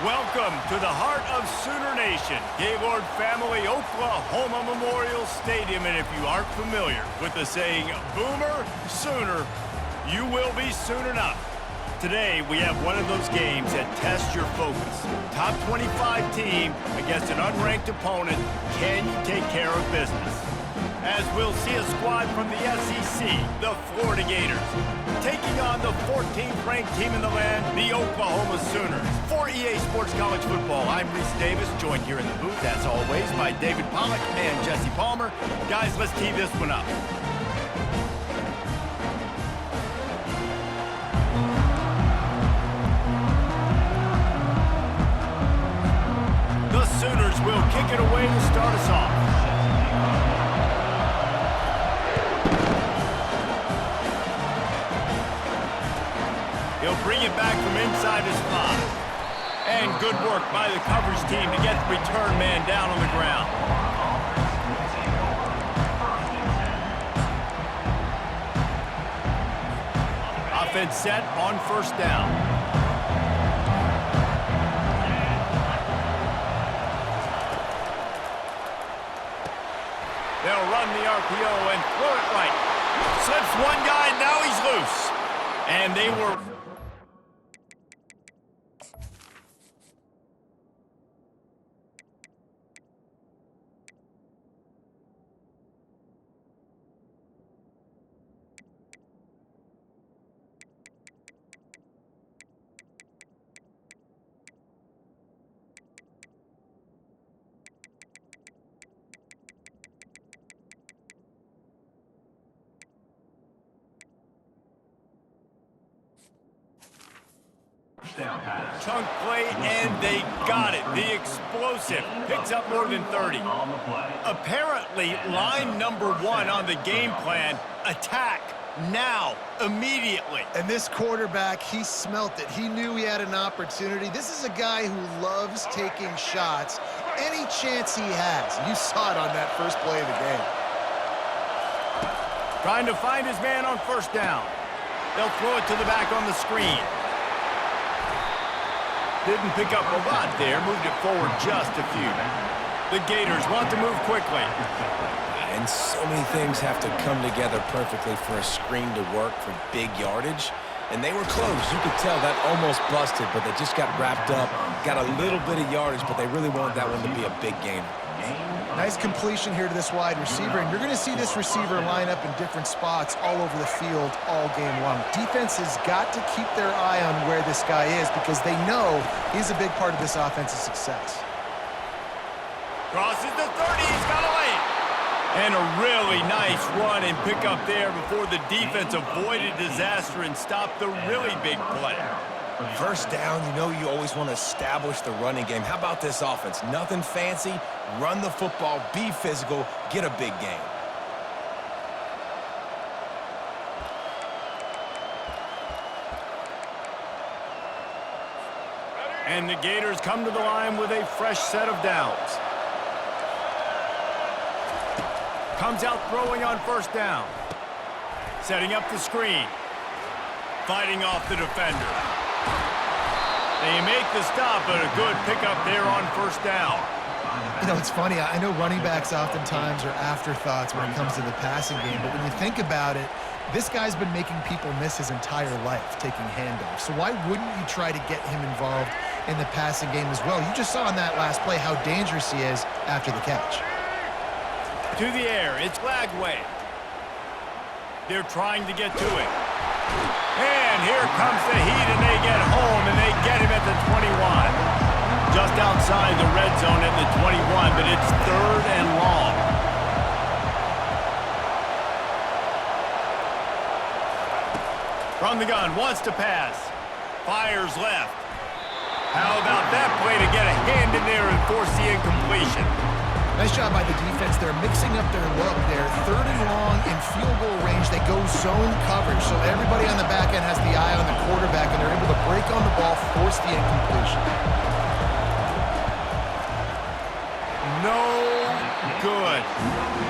Welcome to the heart of Sooner Nation, Gaylord Family Oklahoma Memorial Stadium. And if you aren't familiar with the saying, Boomer, Sooner, you will be soon enough. Today, we have one of those games that tests your focus. Top 25 team against an unranked opponent. Can you take care of business? As we'll see a squad from the SEC, the Florida Gators, taking on the 14th ranked team in the land, the Oklahoma Sooners. For EA Sports College Football, I'm Reese Davis, joined here in the booth, as always, by David Pollack and Jesse Palmer. Guys, let's tee this one up. The Sooners will kick it away to start us off. He'll bring it back from inside his 5. And good work by the coverage team to get the return man down on the ground. Offense set on first down. They'll run the RPO and throw it right. Slips one guy, now he's loose. And they were... Chunk play, and they got it. The explosive picks up more than 30. Apparently, line number 1 on the game plan, attack now, immediately. And this quarterback, he smelt it. He knew he had an opportunity. This is a guy who loves taking shots any chance he has. You saw it on that first play of the game. Trying to find his man on first down. They'll throw it to the back on the screen. Didn't pick up a lot there, moved it forward just a few. The Gators want to move quickly. And so many things have to come together perfectly for a screen to work for big yardage. And they were close. You could tell that almost busted, but they just got wrapped up, got a little bit of yardage, but they really wanted that one to be a big gainer. Nice completion here to this wide receiver, and you're going to see this receiver line up in different spots all over the field all game long. Defense has got to keep their eye on where this guy is because they know he's a big part of this offense's success. Crosses the 30, he's got a lane. And a really nice run and pick up there before the defense avoided disaster and stopped the really big play. First down, you know you always want to establish the running game. How about this offense? Nothing fancy. Run the football, be physical, get a big gain. And the Gators come to the line with a fresh set of downs. Comes out throwing on first down. Setting up the screen. Fighting off the defender. They make the stop, but a good pickup there on first down. You know, it's funny. I know running backs oftentimes are afterthoughts when it comes to the passing game, but when you think about it, this guy's been making people miss his entire life taking handoffs. So why wouldn't you try to get him involved in the passing game as well? You just saw in that last play how dangerous he is after the catch. To the air, it's Lagway. They're trying to get to it. And here comes the heat, and they get home, and they get him at the 21. Just outside the red zone at the 21, but it's 3rd and long. From the gun, wants to pass. Fires left. How about that play to get a hand in there and force the incompletion? Nice job by the defense. They're mixing up their look there. 3rd and long in field goal range. They go zone coverage, so everybody on the back end has the eye on the quarterback, and they're able to break on the ball, force the incompletion. No good.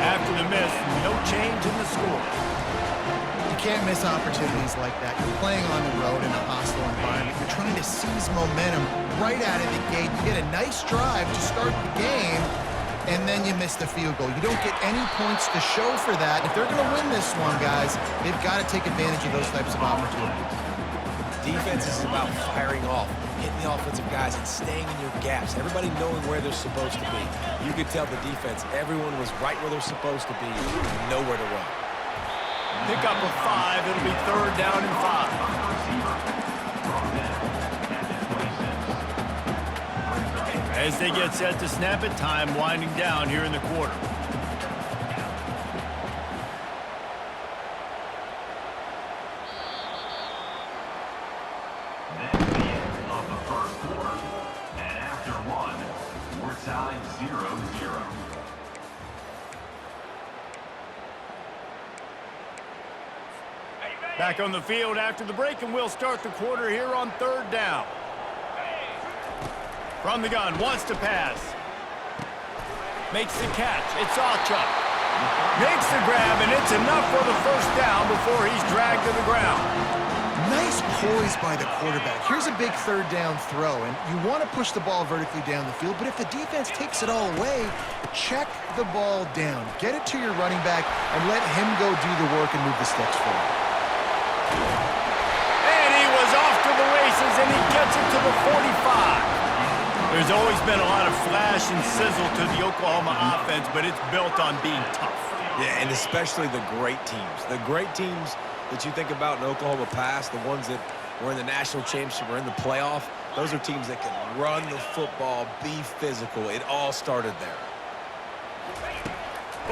After the miss, no change in the score. You can't miss opportunities like that. You're playing on the road in a hostile environment. You're trying to seize momentum right out of the gate. You get a nice drive to start the game, and then you miss the field goal. You don't get any points to show for that. If they're going to win this one, guys, they've got to take advantage of those types of opportunities. Defense is about firing off, hitting the offensive guys, and staying in your gaps. Everybody knowing where they're supposed to be. You could tell the defense, everyone was right where they're supposed to be, nowhere to run. Pick up a 5. It'll be 3rd down and 5. As they get set to snap it, time winding down here in the quarter. Back on the field after the break, and we'll start the quarter here on 3rd down. From the gun, wants to pass. Makes the catch. It's Achuk. Makes the grab, and it's enough for the 1st down before he's dragged to the ground. Nice poise by the quarterback. Here's a big 3rd down throw, and you want to push the ball vertically down the field, but if the defense takes it all away, check the ball down. Get it to your running back and let him go do the work and move the sticks forward. And he was off to the races, and he gets it to the 45. There's always been a lot of flash and sizzle to the Oklahoma offense, but it's built on being tough. Yeah, and especially the great teams. The great teams that you think about in Oklahoma past, the ones that were in the national championship or in the playoff, those are teams that can run the football, be physical. It all started there.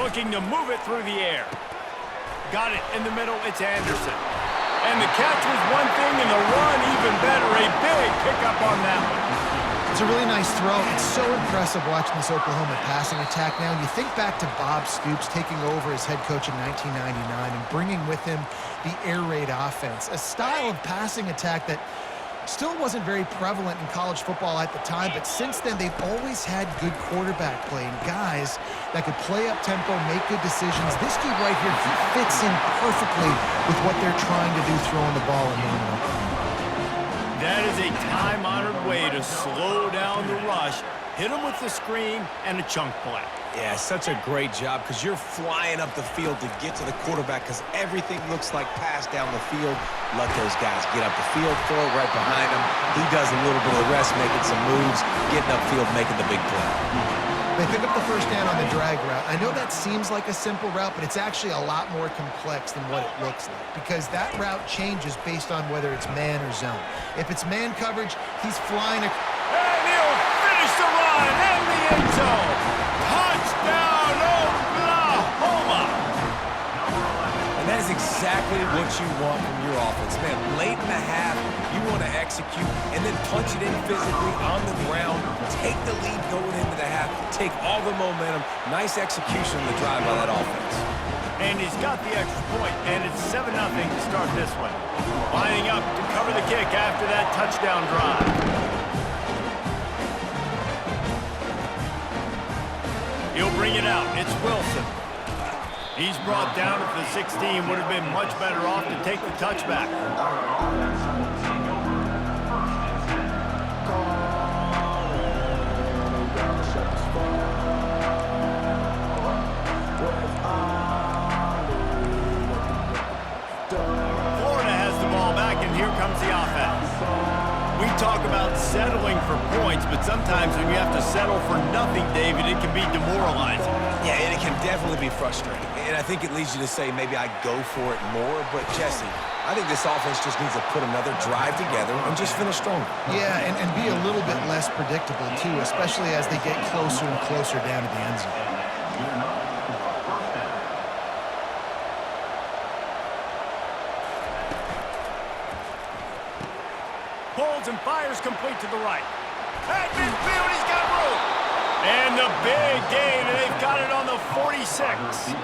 Looking to move it through the air. Got it in the middle. It's Anderson. And the catch was one thing, and the run even better. A big pickup on that one. It's a really nice throw. It's so impressive watching this Oklahoma passing attack now. You think back to Bob Stoops taking over as head coach in 1999 and bringing with him the air raid offense, a style of passing attack that still wasn't very prevalent in college football at the time, but since then they've always had good quarterback play and guys that could play up tempo, make good decisions. This dude right here, he fits in perfectly with what they're trying to do throwing the ball in Norman. That is a time-honored way to slow down the rush, hit him with the screen, and a chunk play. Yeah, such a great job because you're flying up the field to get to the quarterback because everything looks like pass down the field. Let those guys get up the field, throw it right behind him. He does a little bit of the rest, making some moves, getting upfield, making the big play. They pick up the 1st down on the drag route. I know that seems like a simple route, but it's actually a lot more complex than what it looks like because that route changes based on whether it's man or zone. If it's man coverage, he's flying. And he'll finish the run in the end zone. Touchdown, Oklahoma! And that is exactly what you want from your offense, man. Late in the half, you want to execute and then punch it in physically on the ground, take the lead going into the half, take all the momentum. Nice execution on the drive by that offense. And he's got the extra point, and it's 7-0 to start this one. Lining up to cover the kick after that touchdown drive. He'll bring it out. It's Wilson. He's brought down at the 16. Would have been much better off to take the touchback. Florida has the ball back, and here comes the offense. We talk about settling for points, but sometimes when you have to settle for nothing, David, it can be demoralizing. Yeah, and it can definitely be frustrating. And I think it leads you to say maybe I go for it more. But, Jesse, I think this offense just needs to put another drive together and just finish stronger. Yeah, and be a little bit less predictable, too, especially as they get closer and closer down to the end zone. Pulls and fires complete to the right. At midfield, he's got room. And the big gain, and they've got it on the 46.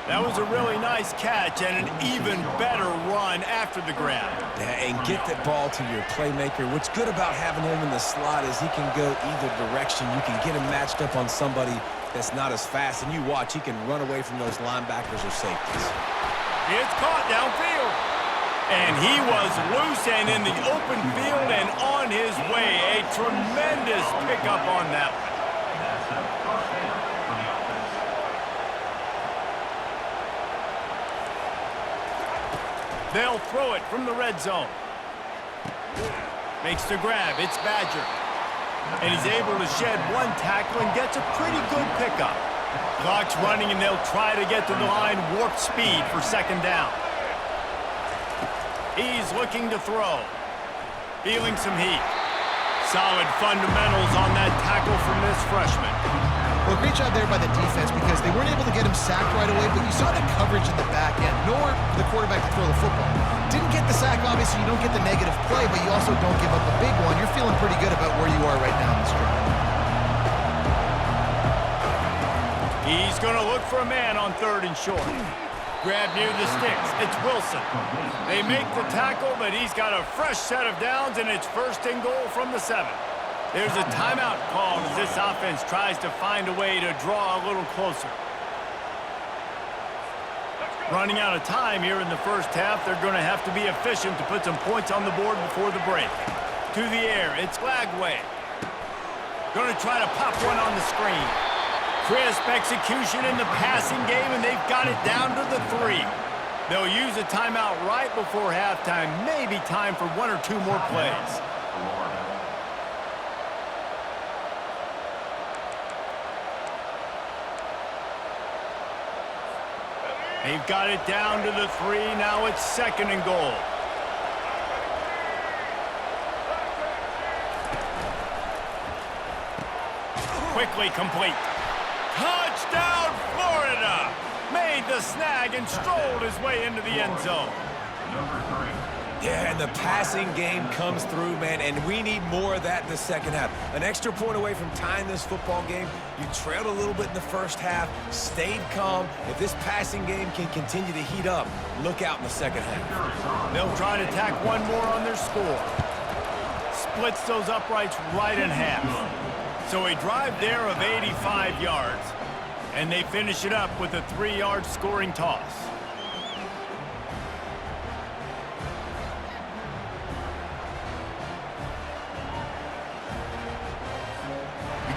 That was a really nice catch and an even better run after the grab. Yeah, and get that ball to your playmaker. What's good about having him in the slot is he can go either direction. You can get him matched up on somebody that's not as fast, and you watch, he can run away from those linebackers or safeties. It's caught downfield. And he was loose and in the open field and on his way. A tremendous pickup on that one. They'll throw it from the red zone. Makes the grab. It's Badger. And he's able to shed one tackle and gets a pretty good pickup. Clock's running, and they'll try to get to the line warp speed for second down. He's looking to throw. Feeling some heat. Solid fundamentals on that tackle from this freshman. Well, great job there by the defense because they weren't able to get him sacked right away, but you saw the coverage in the back end, nor the quarterback to throw the football. Didn't get the sack, obviously. You don't get the negative play, but you also don't give up a big one. You're feeling pretty good about where you are right now in this drive. He's going to look for a man on 3rd and short. Grab near the sticks. It's Wilson. They make the tackle, but he's got a fresh set of downs, and it's 1st and goal from the 7. There's a timeout call as this offense tries to find a way to draw a little closer. Running out of time here in the first half, they're going to have to be efficient to put some points on the board before the break. To the air, it's Lagway. Going to try to pop one on the screen. Crisp execution in the passing game, and they've got it down to the 3. They'll use a timeout right before halftime. Maybe time for 1 or 2 more plays. They've got it down to the 3. Now it's 2nd and goal. Quickly complete. Touchdown, Florida! Made the snag and strolled his way into the end zone. Yeah, and the passing game comes through, man, and we need more of that in the second half. An extra point away from tying this football game. You trailed a little bit in the first half, stayed calm. If this passing game can continue to heat up, look out in the second half. They'll try to tack one more on their score. Splits those uprights right in half. So a drive there of 85 yards, and they finish it up with a 3-yard scoring toss.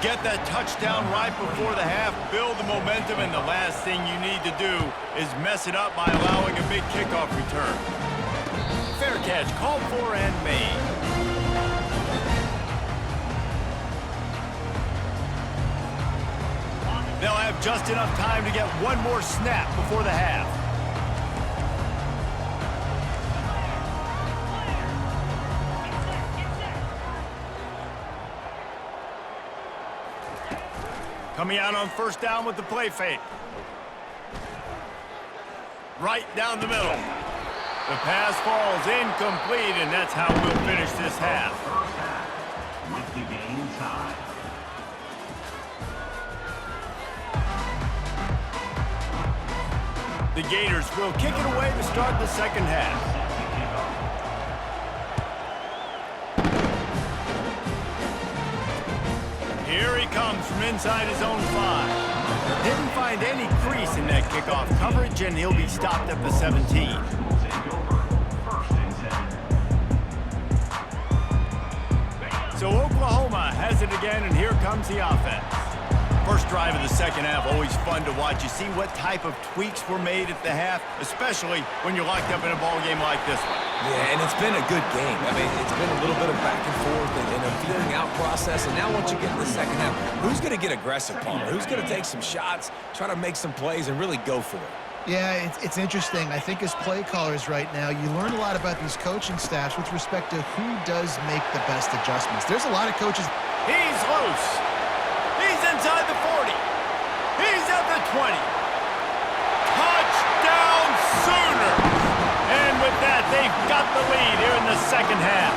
Get that touchdown right before the half, build the momentum, and the last thing you need to do is mess it up by allowing a big kickoff return. Fair catch, called for and made. They'll have just enough time to get one more snap before the half. Coming out on 1st down with the play fake. Right down the middle. The pass falls incomplete, and that's how we'll finish this half. With the game tie. The Gators will kick it away to start the second half. Here he comes from inside his own 5. Didn't find any crease in that kickoff coverage, and he'll be stopped at the 17. So Oklahoma has it again, and here comes the offense. First drive of the second half, always fun to watch. You see what type of tweaks were made at the half, especially when you're locked up in a ball game like this one. Yeah, and it's been a good game. I mean, it's been a little bit of back and forth and a feeling out process. And now once you get in the second half, who's going to get aggressive, Palmer? Who's going to take some shots, try to make some plays, and really go for it? Yeah, it's interesting. I think as play callers right now, you learn a lot about these coaching staffs with respect to who does make the best adjustments. There's a lot of coaches. He's loose. He's inside the 40. He's at the 20. Touchdown Sooners! And with that, they've got the lead here in the second half.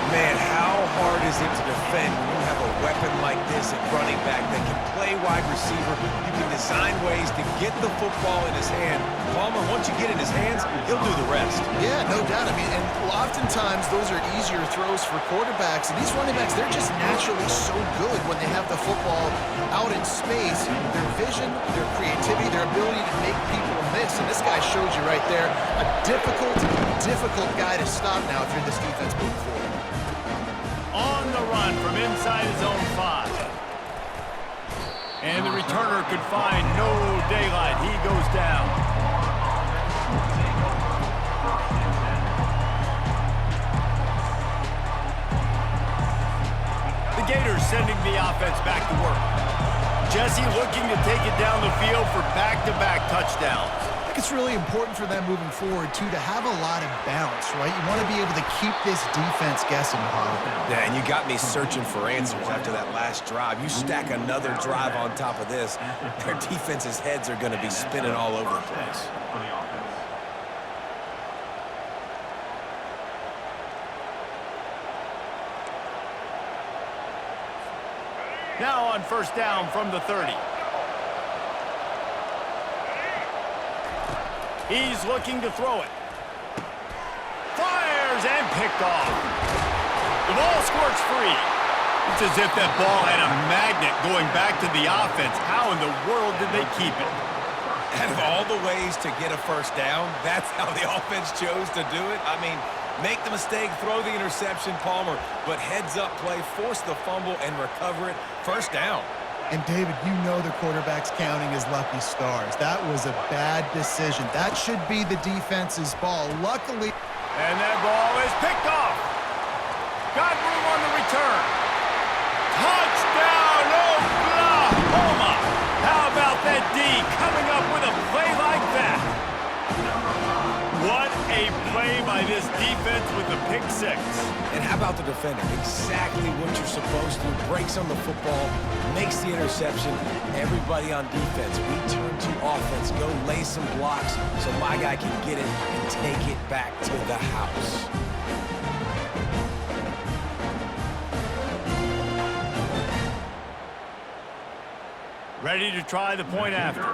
Man, how hard is it to defend when you have a weapon like this at running back that can play wide receiver? You can design ways to get the football in his hand. Palmer, once you get in his hands, he'll do the rest. Yeah, no doubt. I mean, and oftentimes those are easier throws for quarterbacks. And these running backs, they're just naturally so good when they have the football out in space. Their vision, their creativity, their ability to make people miss. And this guy showed you right there, a difficult guy to stop now if you're this defense moving forward. On the run from inside his own 5. And the returner could find no daylight. He goes down. The Gators sending the offense back to work. Jesse looking to take it down the field for back-to-back touchdowns. I think it's really important for them moving forward, too, to have a lot of bounce, right? You want to be able to keep this defense guessing, Holly. Yeah, and you got me searching for answers after that last drive. You stack another drive on top of this, their defense's heads are going to be spinning all over the place. Now on first down from the 30. He's looking to throw it. Fires and picked off. The ball squirts free. It's as if that ball had a magnet going back to the offense. How in the world did they keep it? Out of all the ways to get a first down, that's how the offense chose to do it. I mean, make the mistake, throw the interception, Palmer, but heads-up play, force the fumble, and recover it. First down. And, David, you know the quarterback's counting his lucky stars. That was a bad decision. That should be the defense's ball. Luckily... And that ball is picked off. Got room on the return. Touchdown, Oklahoma! How about that D coming up with a play like that? What a play by this defense with the pick 6. And how about the defender? Exactly what you're supposed to. Breaks on the football, makes the interception. Everybody on defense, we turn to offense. Go lay some blocks so my guy can get it and take it back to the house. Ready to try the point after.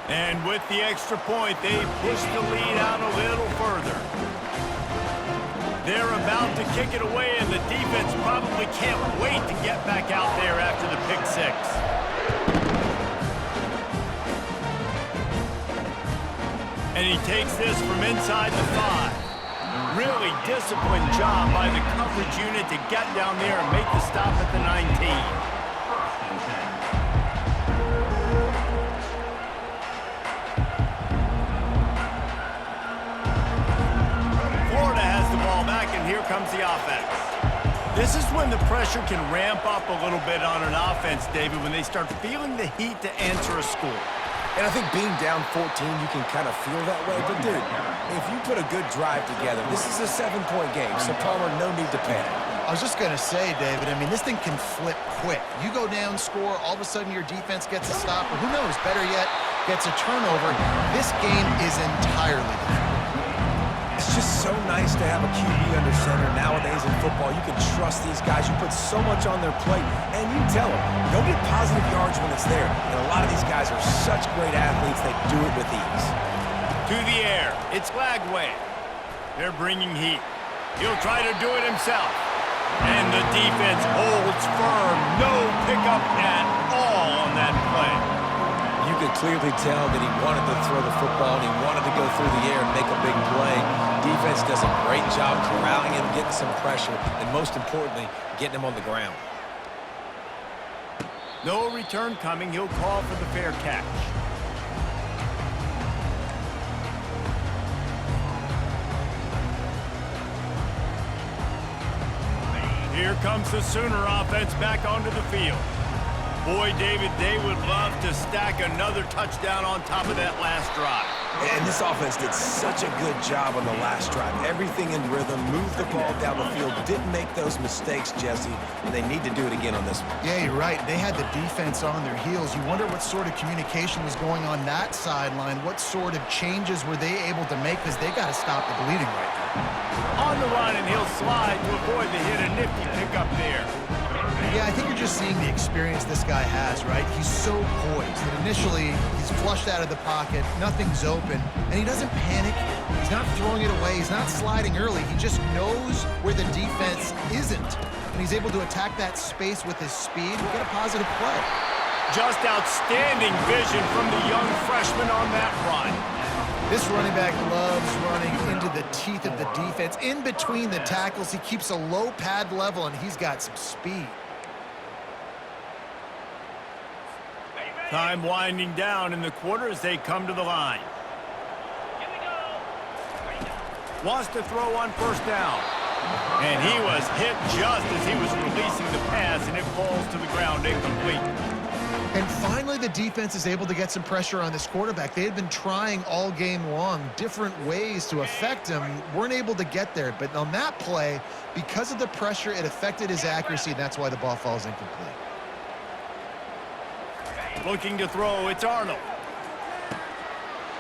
And with the extra point, they push the lead out a little further. They're about to kick it away, and the defense probably can't wait to get back out there after the pick 6. And he takes this from inside the 5. Really disciplined job by the coverage unit to get down there and make the stop at the 19. Here comes the offense. This is when the pressure can ramp up a little bit on an offense, David, when they start feeling the heat to answer a score. And I think being down 14, you can kind of feel that way. But, dude, if you put a good drive together, this is a 7-point game, so Palmer, no need to panic. I was just going to say, David, I mean, this thing can flip quick. You go down, score, all of a sudden your defense gets a stop, or who knows, better yet, gets a turnover. This game is entirely different. It's just so nice to have a QB under center. Nowadays in football, you can trust these guys. You put so much on their plate, and you tell them, go get positive yards when it's there. And a lot of these guys are such great athletes, they do it with ease. To the air, it's Lagway. They're bringing heat. He'll try to do it himself. And the defense holds firm. No pickup at all on that play. You could clearly tell that he wanted to throw the football and he wanted to go through the air and make a big play. Defense does a great job corralling him, getting some pressure, and most importantly, getting him on the ground. No return coming. He'll call for the fair catch. Here comes the Sooner offense back onto the field. Boy, David, they would love to stack another touchdown on top of that last drive. And this offense did such a good job on the last drive. Everything in rhythm, moved the ball down the field, didn't make those mistakes, Jesse, and they need to do it again on this one. Yeah, you're right. They had the defense on their heels. You wonder what sort of communication was going on that sideline. What sort of changes were they able to make, because they got to stop the bleeding right now. On the run, and he'll slide to avoid the hit. A nifty pickup there. Yeah, I think you're just seeing the experience this guy has, right? He's so poised that initially he's flushed out of the pocket, nothing's open, and he doesn't panic. He's not throwing it away. He's not sliding early. He just knows where the defense isn't, and he's able to attack that space with his speed and get a positive play. Just outstanding vision from the young freshman on that run. This running back loves running into the teeth of the defense. In between the tackles, he keeps a low pad level, and he's got some speed. Time winding down in the quarter as they come to the line. Wants to throw on first down. And he was hit just as he was releasing the pass, and it falls to the ground incomplete. And finally, the defense is able to get some pressure on this quarterback. They had been trying all game long different ways to affect him, weren't able to get there. But on that play, because of the pressure, it affected his accuracy, and that's why the ball falls incomplete. Looking to throw, it's Arnold.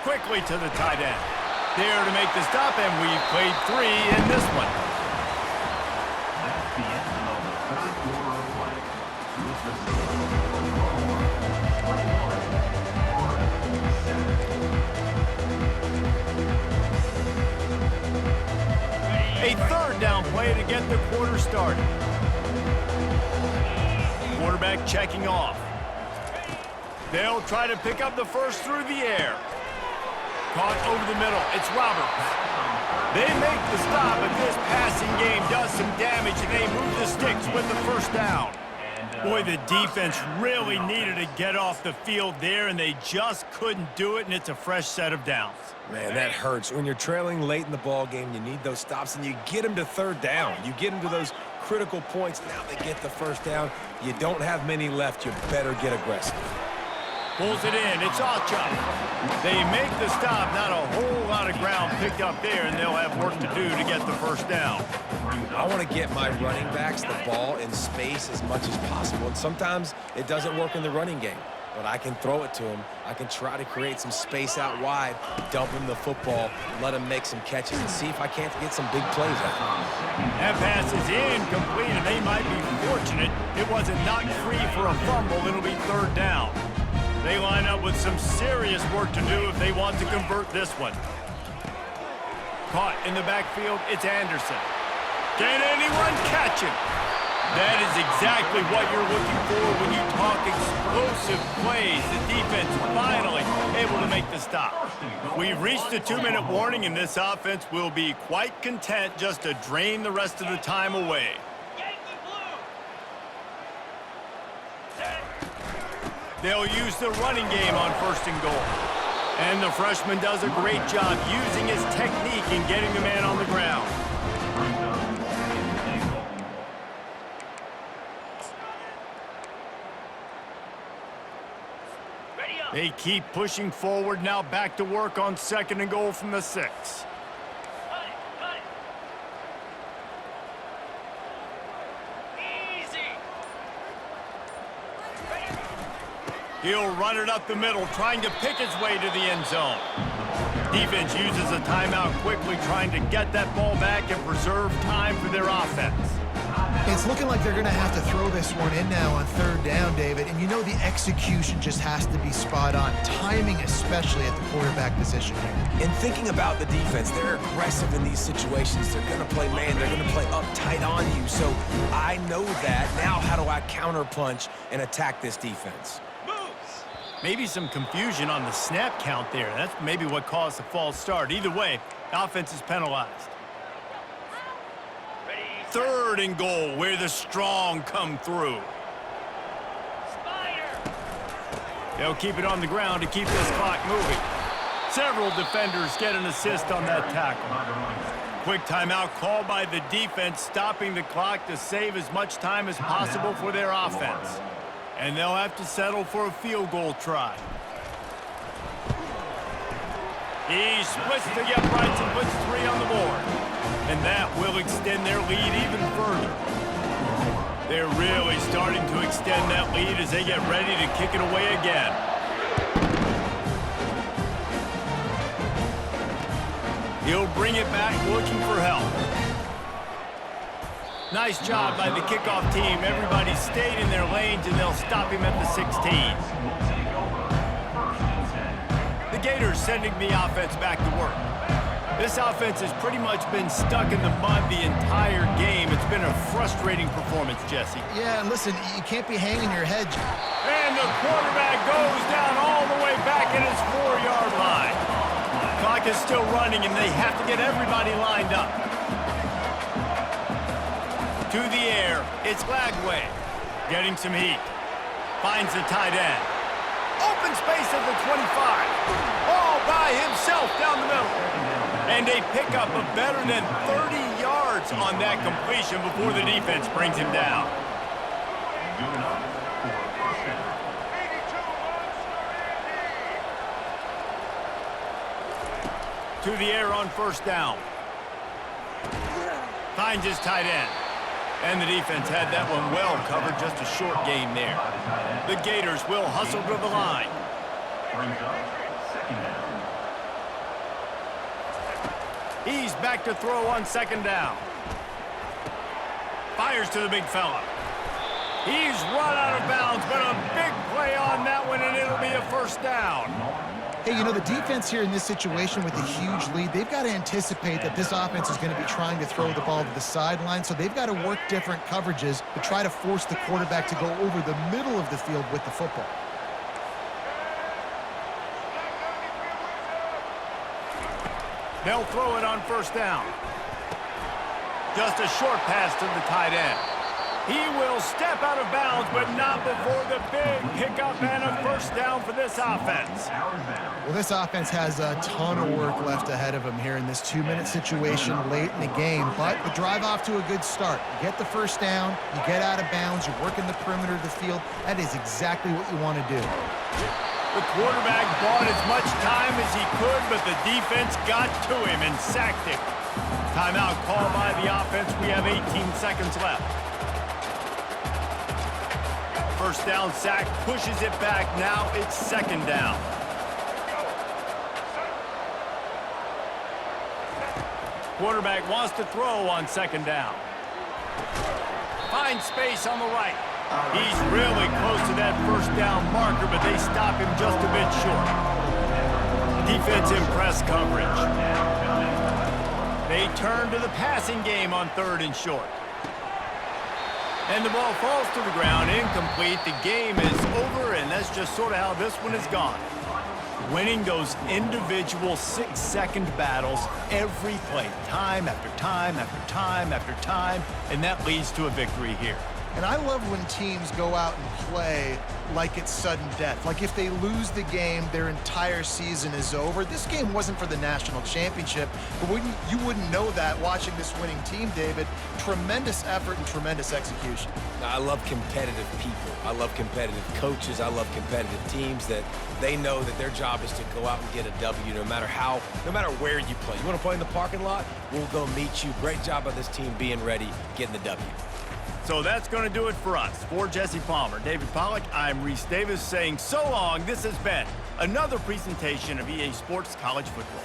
Quickly to the tight end. There to make the stop, and we've played 3 in this one. That's the end of the third quarter of play. With the A third down play to get the quarter started. Quarterback checking off. They'll try to pick up the first through the air. Caught over the middle. It's Roberts. They make the stop, but this passing game does some damage, and they move the sticks with the first down. Boy, the defense really needed to get off the field there, and they just couldn't do it, and it's a fresh set of downs. Man, that hurts. When you're trailing late in the ball game, you need those stops, and you get them to third down. You get them to those critical points. Now they get the first down. You don't have many left. You better get aggressive. Pulls it in. It's Alchuk. They make the stop. Not a whole lot of ground picked up there, and they'll have work to do to get the first down. I want to get my running backs the ball in space as much as possible, and sometimes it doesn't work in the running game. But I can throw it to him. I can try to create some space out wide, dump him the football, let him make some catches, and see if I can't get some big plays out of him. That pass is incomplete, and they might be fortunate it wasn't knocked free for a fumble. It'll be third down. They line up with some serious work to do if they want to convert this one. Caught in the backfield, it's Anderson. Can anyone catch him? That is exactly what you're looking for when you talk explosive plays. The defense finally able to make the stop. We've reached a 2-minute warning, and this offense will be quite content just to drain the rest of the time away. They'll use the running game on first and goal. And the freshman does a great job using his technique and getting the man on the ground. They keep pushing forward, now back to work on second and goal from the 6. He'll run it up the middle, trying to pick his way to the end zone. Defense uses a timeout quickly, trying to get that ball back and preserve time for their offense. It's looking like they're going to have to throw this one in now on third down, David. And you know the execution just has to be spot on. Timing, especially at the quarterback position here. And thinking about the defense, they're aggressive in these situations. They're going to play man. They're going to play up tight on you. So I know that. Now how do I counterpunch and attack this defense? Maybe some confusion on the snap count there. That's maybe what caused the false start. Either way, the offense is penalized. Third and goal, where the strong come through. They'll keep it on the ground to keep this clock moving. Several defenders get an assist on that tackle. Quick timeout called by the defense, stopping the clock to save as much time as possible for their offense. And they'll have to settle for a field goal try. He splits the uprights and puts 3 on the board. And that will extend their lead even further. They're really starting to extend that lead as they get ready to kick it away again. He'll bring it back looking for help. Nice job by the kickoff team. Everybody stayed in their lanes, and they'll stop him at the 16. The Gators sending the offense back to work. This offense has pretty much been stuck in the mud the entire game. It's been a frustrating performance, Jesse. Yeah, and listen, you can't be hanging your head. And the quarterback goes down all the way back at his 4-yard line. Clock is still running, and they have to get everybody lined up. To the air, it's Lagway. Getting some heat. Finds the tight end. Open space at the 25. All by himself down the middle. And a pickup of better than 30 yards on that completion before the defense brings him down. To the air on first down. Finds his tight end. And the defense had that one well covered, just a short gain there. The Gators will hustle to the line. He's back to throw on second down. Fires to the big fella. He's run out of bounds, but a big play on that one, and it'll be a first down. Hey, you know, the defense here in this situation with a huge lead, they've got to anticipate that this offense is going to be trying to throw the ball to the sideline, so they've got to work different coverages to try to force the quarterback to go over the middle of the field with the football. They'll throw it on first down. Just a short pass to the tight end. He will step out of bounds, but not before the big pickup and a first down for this offense. Well, this offense has a ton of work left ahead of them here in this 2-minute situation late in the game, but the drive off to a good start. You get the first down, you get out of bounds, you're working the perimeter of the field. That is exactly what you want to do. The quarterback bought as much time as he could, but the defense got to him and sacked him. Timeout called by the offense. We have 18 seconds left. First down sack, pushes it back. Now it's second down. Quarterback wants to throw on second down. Finds space on the right. He's really close to that first down marker, but they stop him just a bit short. Defense in press coverage. They turn to the passing game on 3rd and short. And the ball falls to the ground, incomplete. The game is over, and that's just sort of how this one is gone. Winning those individual 6-second battles every play, time after time after time after time, and that leads to a victory here. And I love when teams go out and play like it's sudden death. Like if they lose the game, their entire season is over. This game wasn't for the national championship, but you wouldn't know that watching this winning team, David. Tremendous effort and tremendous execution. I love competitive people. I love competitive coaches. I love competitive teams that they know that their job is to go out and get a W no matter where you play. You want to play in the parking lot? We'll go meet you. Great job by this team being ready, getting the W. So that's going to do it for us. For Jesse Palmer, David Pollack, I'm Reese Davis saying so long. This has been another presentation of EA Sports College Football.